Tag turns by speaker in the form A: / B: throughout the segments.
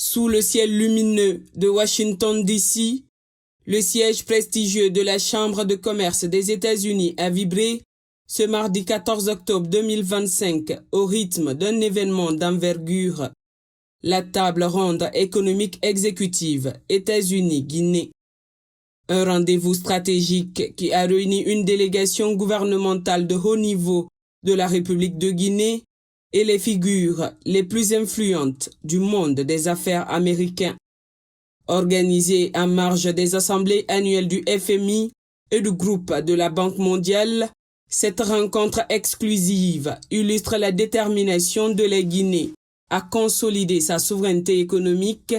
A: Sous le ciel lumineux de Washington, D.C., le siège prestigieux de la Chambre de commerce des États-Unis a vibré ce mardi 14 octobre 2025 au rythme d'un événement d'envergure. La table ronde économique exécutive États-Unis-Guinée. Un rendez-vous stratégique qui a réuni une délégation gouvernementale de haut niveau de la République de Guinée et les figures les plus influentes du monde des affaires américain. Organisée en marge des assemblées annuelles du FMI et du groupe de la Banque mondiale, cette rencontre exclusive illustre la détermination de la Guinée à consolider sa souveraineté économique,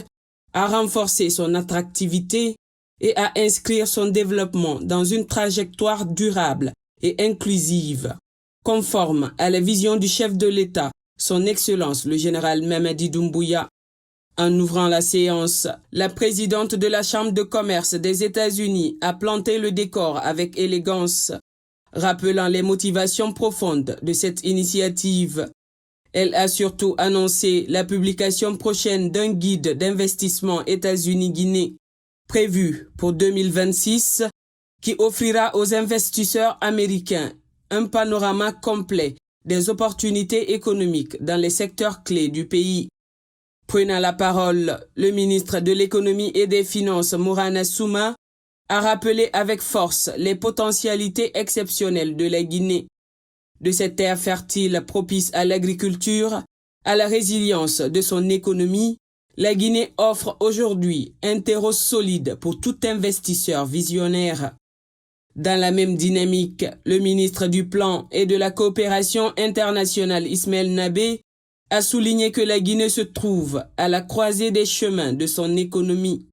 A: à renforcer son attractivité et à inscrire son développement dans une trajectoire durable et inclusive, conforme à la vision du chef de l'État, son Excellence le général Mamadi Doumbouya. En ouvrant la séance, la présidente de la Chambre de commerce des États-Unis a planté le décor avec élégance, rappelant les motivations profondes de cette initiative. Elle a surtout annoncé la publication prochaine d'un guide d'investissement États-Unis-Guinée, prévu pour 2026, qui offrira aux investisseurs américains un panorama complet des opportunités économiques dans les secteurs clés du pays. Prenant la parole, le ministre de l'Économie et des Finances, Mourana Souma, a rappelé avec force les potentialités exceptionnelles de la Guinée. De cette terre fertile propice à l'agriculture, à la résilience de son économie, la Guinée offre aujourd'hui un terreau solide pour tout investisseur visionnaire. Dans la même dynamique, le ministre du Plan et de la Coopération internationale Ismaël Nabé a souligné que la Guinée se trouve à la croisée des chemins de son économie,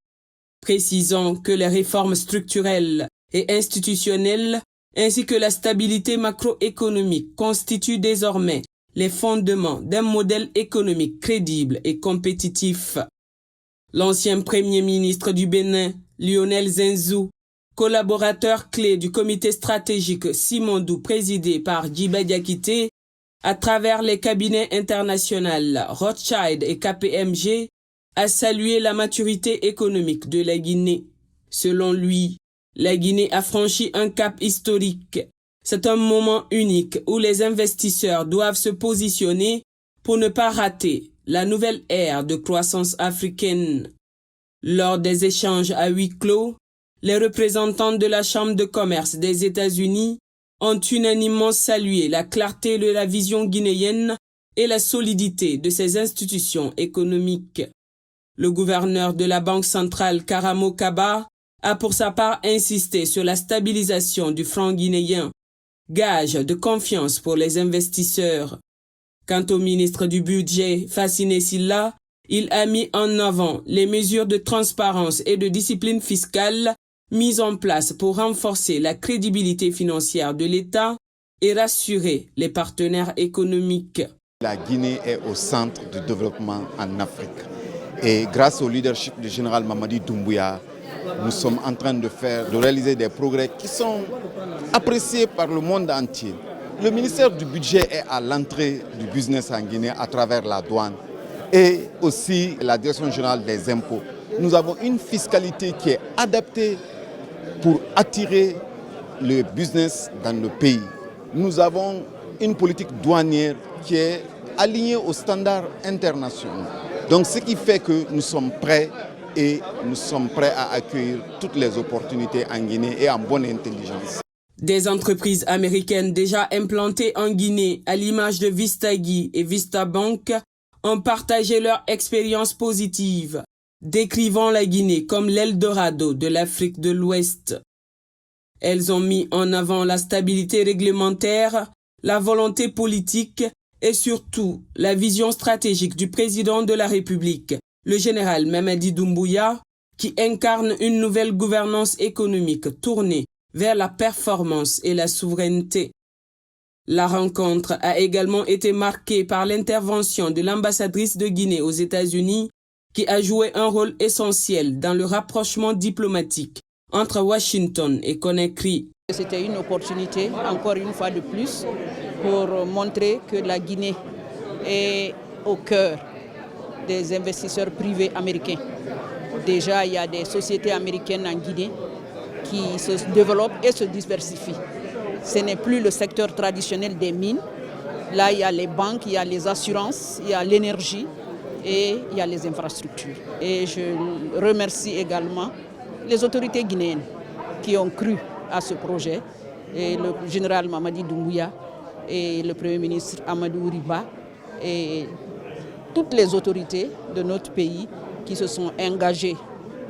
A: précisant que les réformes structurelles et institutionnelles ainsi que la stabilité macroéconomique constituent désormais les fondements d'un modèle économique crédible et compétitif. L'ancien premier ministre du Bénin, Lionel Zinsou, collaborateur clé du comité stratégique Simondou présidé par Djiba Diakité, à travers les cabinets internationaux Rothschild et KPMG, a salué la maturité économique de la Guinée. Selon lui, la Guinée a franchi un cap historique. C'est un moment unique où les investisseurs doivent se positionner pour ne pas rater la nouvelle ère de croissance africaine. Lors des échanges à huis clos, les représentants de la Chambre de commerce des États-Unis ont unanimement salué la clarté de la vision guinéenne et la solidité de ses institutions économiques. Le gouverneur de la Banque centrale Karamo Kaba a pour sa part insisté sur la stabilisation du franc guinéen, gage de confiance pour les investisseurs. Quant au ministre du Budget, Fassine Silla, il a mis en avant les mesures de transparence et de discipline fiscale mises en place pour renforcer la crédibilité financière de l'État et rassurer les partenaires économiques.
B: La Guinée est au centre du développement en Afrique. Et grâce au leadership du général Mamadi Doumbouya, nous sommes en train de réaliser des progrès qui sont appréciés par le monde entier. Le ministère du Budget est à l'entrée du business en Guinée à travers la douane et aussi la Direction générale des impôts. Nous avons une fiscalité qui est adaptée pour attirer le business dans le pays. Nous avons une politique douanière qui est alignée aux standards internationaux. Donc ce qui fait que nous sommes prêts à accueillir toutes les opportunités en Guinée et en bonne intelligence.
A: Des entreprises américaines déjà implantées en Guinée, à l'image de Vistagui et Vistabank, ont partagé leur expérience positive, décrivant la Guinée comme l'Eldorado de l'Afrique de l'Ouest. Elles ont mis en avant la stabilité réglementaire, la volonté politique et surtout la vision stratégique du président de la République, le général Mamadi Doumbouya, qui incarne une nouvelle gouvernance économique tournée vers la performance et la souveraineté. La rencontre a également été marquée par l'intervention de l'ambassadrice de Guinée aux États-Unis, qui a joué un rôle essentiel dans le rapprochement diplomatique entre Washington et Conakry.
C: C'était une opportunité, encore une fois de plus, pour montrer que la Guinée est au cœur des investisseurs privés américains. Déjà, il y a des sociétés américaines en Guinée qui se développent et se diversifient. Ce n'est plus le secteur traditionnel des mines. Là, il y a les banques, il y a les assurances, il y a l'énergie et il y a les infrastructures. Et je remercie également les autorités guinéennes qui ont cru à ce projet, et le général Mamadi Doumbouya et le Premier ministre Amadou Riba et toutes les autorités de notre pays qui se sont engagées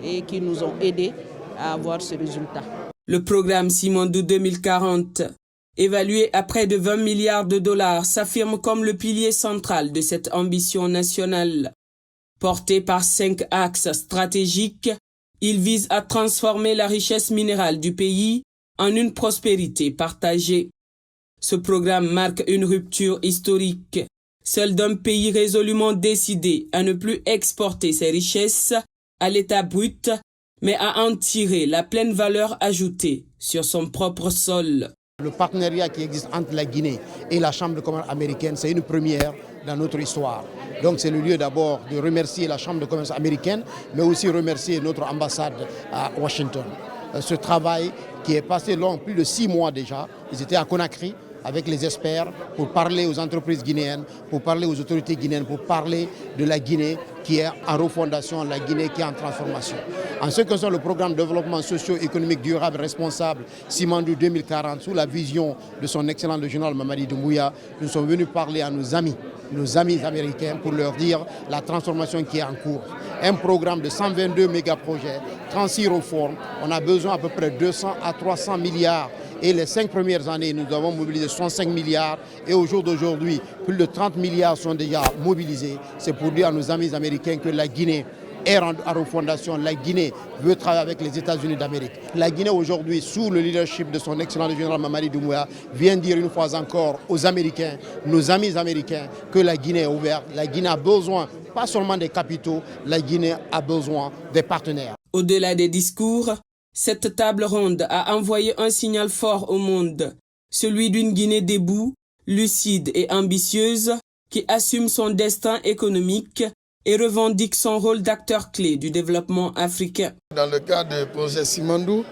C: et qui nous ont aidés à avoir ce résultat.
A: Le programme Simandou 2040, évalué à près de 20 milliards de dollars, s'affirme comme le pilier central de cette ambition nationale. Porté par 5 axes stratégiques, il vise à transformer la richesse minérale du pays en une prospérité partagée. Ce programme marque une rupture historique, celle d'un pays résolument décidé à ne plus exporter ses richesses à l'état brut, mais à en tirer la pleine valeur ajoutée sur son propre sol.
D: Le partenariat qui existe entre la Guinée et la Chambre de commerce américaine, c'est une première dans notre histoire. Donc c'est le lieu d'abord de remercier la Chambre de commerce américaine, mais aussi remercier notre ambassade à Washington. Ce travail qui est passé long, plus de 6 mois déjà, ils étaient à Conakry avec les experts pour parler aux entreprises guinéennes, pour parler aux autorités guinéennes, pour parler de la Guinée qui est en refondation, la Guinée qui est en transformation. En ce qui concerne le programme de développement socio-économique durable responsable Simandou 2040, sous la vision de son excellent le général Mamadi Doumbouya, nous sommes venus parler à nos amis américains pour leur dire la transformation qui est en cours. Un programme de 122 méga-projets, 36 réformes, on a besoin à peu près 200 à 300 milliards. Et les 5 premières années, nous avons mobilisé 65 milliards et au jour d'aujourd'hui, plus de 30 milliards sont déjà mobilisés. C'est pour dire à nos amis américains que la Guinée est en refondation. La Guinée veut travailler avec les États-Unis d'Amérique. La Guinée aujourd'hui, sous le leadership de son excellent général Mamadi Doumbouya, vient dire une fois encore aux Américains, nos amis américains, que la Guinée est ouverte. La Guinée a besoin, pas seulement des capitaux, la Guinée a besoin des partenaires.
A: Au-delà des discours, cette table ronde a envoyé un signal fort au monde, celui d'une Guinée debout, lucide et ambitieuse, qui assume son destin économique et revendique son rôle d'acteur clé du développement africain.
E: Dans le cadre du projet Simandou,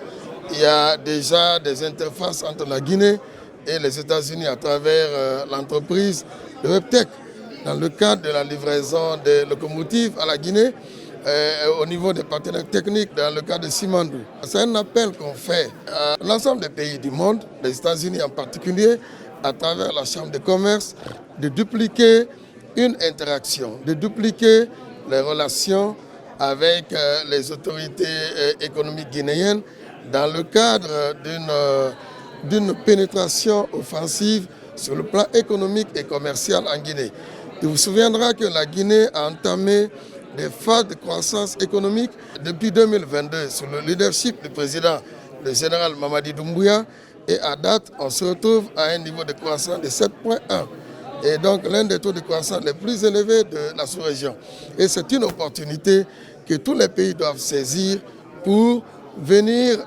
E: il y a déjà des interfaces entre la Guinée et les États-Unis à travers l'entreprise de Webtech. Dans le cadre de la livraison des locomotives à la Guinée, au niveau des partenaires techniques dans le cadre de Simandou. C'est un appel qu'on fait à l'ensemble des pays du monde, les États-Unis en particulier, à travers la Chambre de commerce, de dupliquer une interaction, de dupliquer les relations avec les autorités économiques guinéennes dans le cadre d'une pénétration offensive sur le plan économique et commercial en Guinée. Il vous souviendra que la Guinée a entamé des phases de croissance économique depuis 2022 sous le leadership du président, le général Mamadi Doumbouya, et à date, on se retrouve à un niveau de croissance de 7,1. Et donc l'un des taux de croissance les plus élevés de la sous-région. Et c'est une opportunité que tous les pays doivent saisir pour venir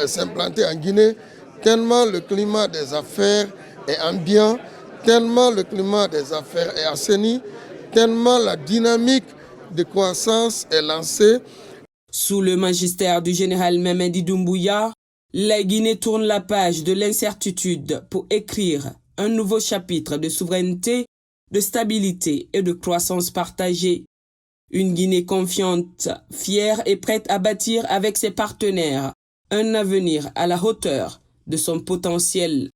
E: s'implanter en Guinée, tellement le climat des affaires est ambiant, tellement le climat des affaires est assaini, tellement la dynamique de croissance est lancée.
A: Sous le magistère du général Mamadi Doumbouya, la Guinée tourne la page de l'incertitude pour écrire un nouveau chapitre de souveraineté, de stabilité et de croissance partagée. Une Guinée confiante, fière et prête à bâtir avec ses partenaires un avenir à la hauteur de son potentiel.